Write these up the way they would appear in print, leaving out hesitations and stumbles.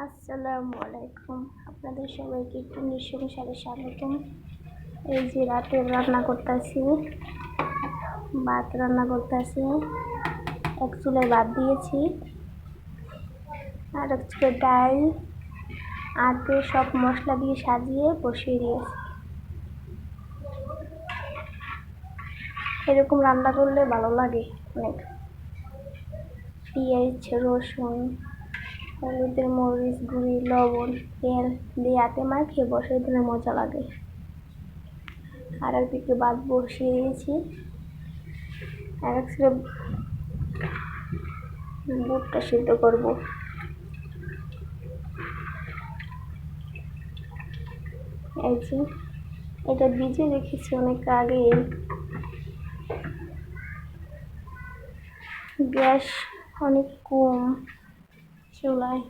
আসসালামু আলাইকুম। আপনাদের সবাইকে একটু নৃশংসারে স্বাগতম। এই যে রাতের রান্না করতেছি, ভাত রান্না করতেছি। এক চুলায় ভাত দিয়েছি, আর এক চুলায় ডাল আগে সব মশলা দিয়ে সাজিয়ে বসিয়ে দিয়েছি। এরকম রান্না করলে ভালো লাগে অনেক। পেঁয়াজ, রসুন, হলুদের মরিচ গুঁড়ি, লবণ, তেল দিয়ে আটে মাখিয়ে বসিয়ে দিলে মজা লাগে। আর একদিকে ভাত বসিয়ে দিয়েছি, আর এক বুটটা সিদ্ধ করবো। এই যে এটা ভিজিয়ে রেখেছি অনেক আগে। গ্যাস অনেক কম চুলায়।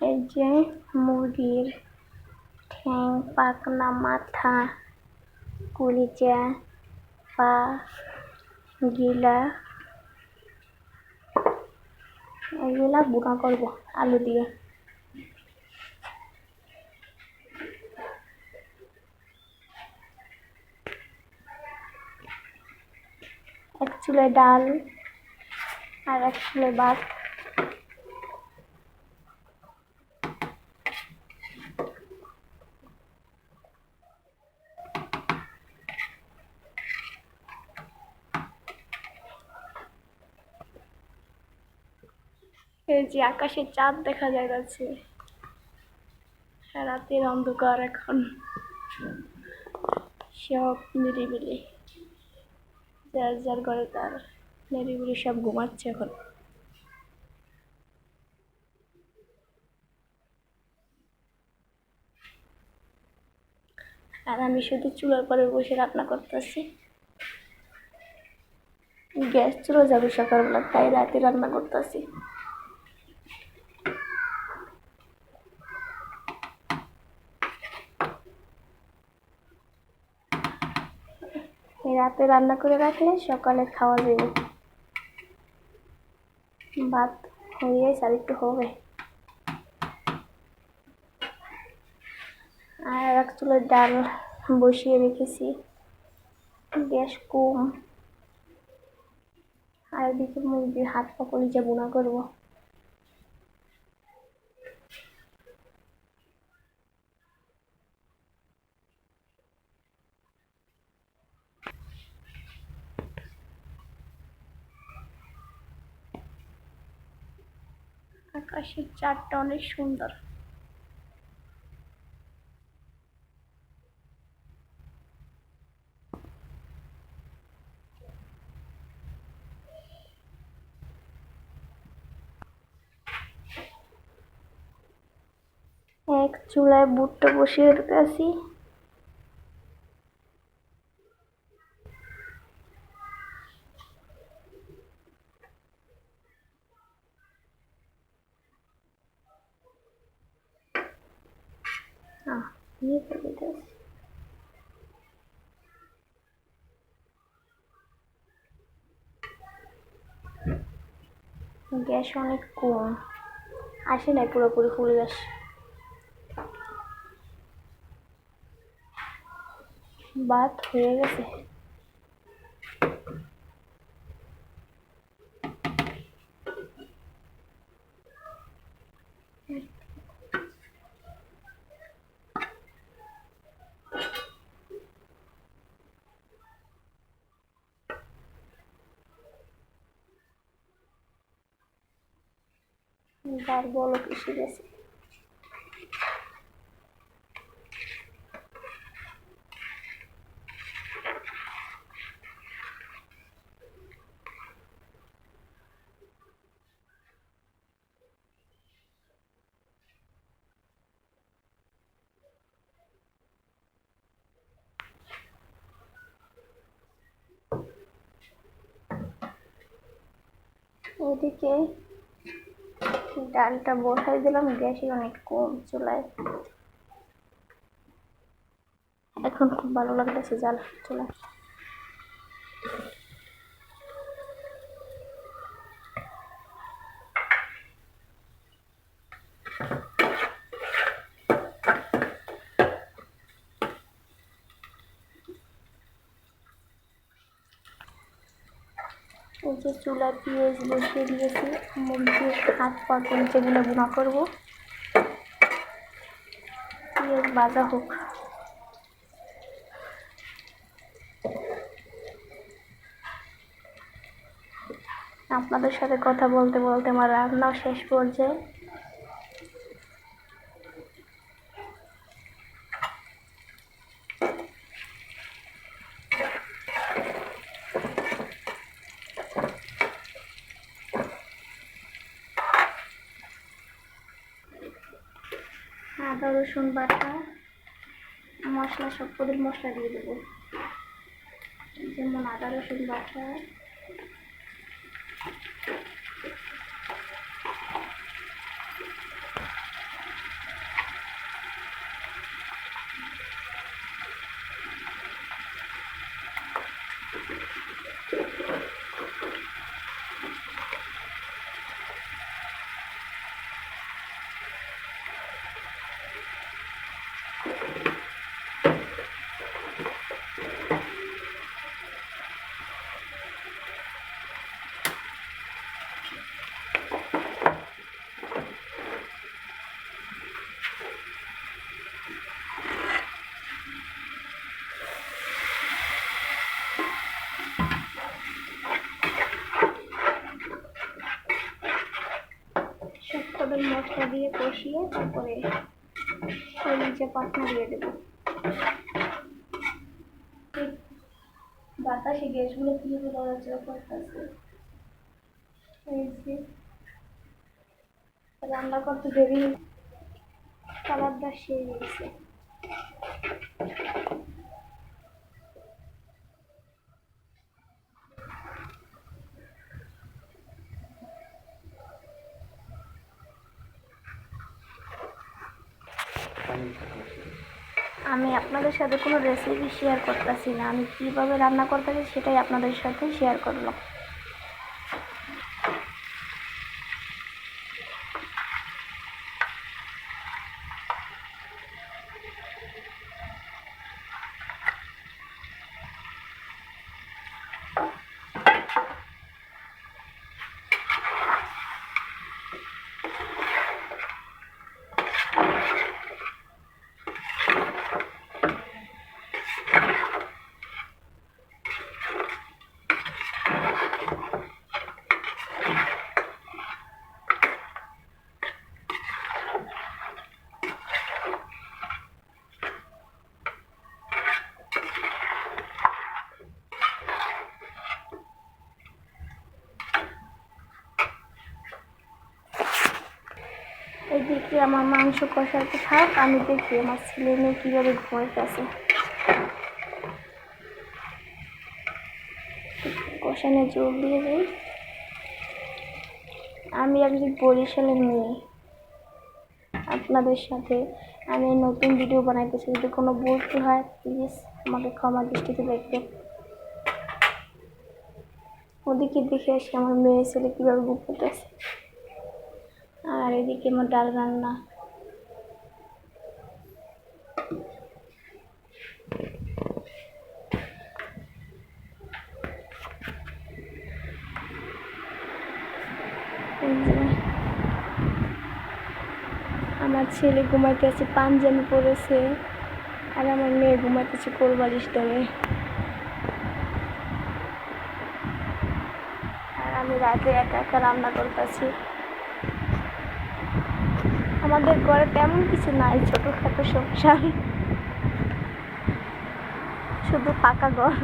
এই যে মুরগির ঠ্যাং, পাখনা, মাথা, কলিজা, পা, গিলা, এগুলা ভুনা করবো আলু দিয়ে। এক চুলায় ডাল আর এক চুলায় ভাত। এই যে আকাশে চাঁদ দেখা যাচ্ছে। রাতের অন্ধকার এখন, সব নিরিবিলি, যার যার ঘরে তার নিরিবিলি সব ঘুমাচ্ছে এখন। আর আমি শুধু চুলার পরে বসে রান্না করতেছি। গ্যাস চলে যাবে সকালবেলা, তাই রাতে রান্না করতেছি। রাতে রান্না করে রাখলে সকালে খাওয়া যাবে। ভাত হয়ে আর একটু হবে। আর এক চুলায় ডাল বসিয়ে রেখেছি, গ্যাস কম। আর এদিকে মুরগির হাত পা কলিজা ভুনা করবো। আকাশের চাঁদটা অনেক সুন্দর। এক চুলায় বুটটা বসিয়ে রেখেছি। গ্যাস অনেক কম, আসে নাই পুরোপুরি ফুল গ্যাস। ভাত হয়ে গেছে। তার বলক এসে গেছে। এদিকে ডালটা বসাই দিলাম, গ্যাসে অনেক কম চুলায়। এখন খুব ভালো লাগতেছে জাল চুলায়। এই যে চুলায় পেঁয়াজ বসিয়ে দিয়েছি, মুরগির হাত পা যেগুলো গুঁড়া করবো। পেঁয়াজ ভাজা হোক। আপনাদের সাথে কথা বলতে বলতে আমার রান্নাও শেষ পর্যায়ে। আদা রসুন বাটা, মশলা, সব পদের মশলা দিয়ে দেবো, যেমন আদা রসুন বাটা, সব পদের মশলা দিয়ে কষিয়ে তারপরে নিচে পাখনা দিয়ে দেবো। বাতাসে গ্যাসগুলো কিভাবে নড়াচড়া করতেছে। এই যে রান্না করতে দেরি, কালারটা সেই হয়েছে। আমি আপনাদের সাথে কোনো রেসিপি শেয়ার করতেছি না, আমি কীভাবে রান্না করতেছি সেটাই আপনাদের সাথে শেয়ার করলাম। এদিকে আমার মাংস কষাতে থাক, আমি দেখি আমার ছেলে মেয়ে কীভাবে ঘুমাইতেছে। কষানো জোর দিয়ে দিই। আমি একজন বরিশালের মেয়ে, আপনাদের সাথে আমি নতুন ভিডিও বানাইতেছি, যদি কোনো ভুল হয় প্লিজ আমাকে ক্ষমা দৃষ্টিতে দেখবেন। ওদিকে দেখে আসি আমার মেয়ে ছেলে কীভাবে ঘুমাইতেছে। আর এদিকে আমার ডাল রান্না। আমার ছেলে ঘুমাইতেছে, পাঞ্জাবি পরেছে, আর আমার মেয়ে ঘুমাইতেছে কোলবালিশ ধরে। আর আমি রাতে একা একা রান্না করতেছি। আমাদের ঘরে তেমন কিছু নাই, ছোটোখাটো সংসার, শুধু পাকা ঘর।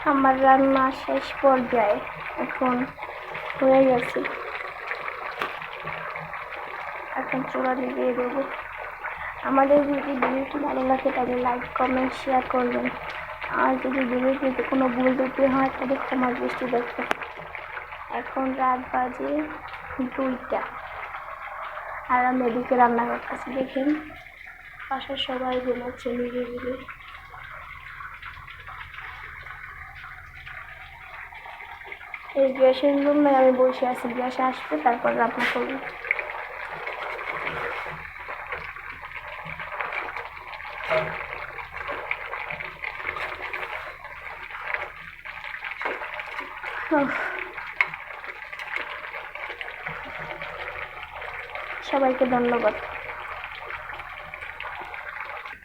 আমার রান্না শেষ পর্যায়ে, এখন হয়ে গেছে। এখন চুলা দিয়ে দেবো। আমাদের যদি ভিডিওটি ভালো লাগে তাহলে লাইক কমেন্ট শেয়ার করবেন। আর যদি ভিডিওটিতে কোনো ভুল ত্রুটি হয় তাহলে ক্ষমার দৃষ্টি দেখবেন। এখন রাত বাজে 2টা, আর আমি এদিকে রান্না করতেছি। দেখেন বাসার সবাই ঘুমাচ্ছে নিজে নিজে। এই গ্যাসের জন্য আমি বসে আছি, গ্যাস আসবে তারপর রান্না করবো। সবাইকে ধন্যবাদ।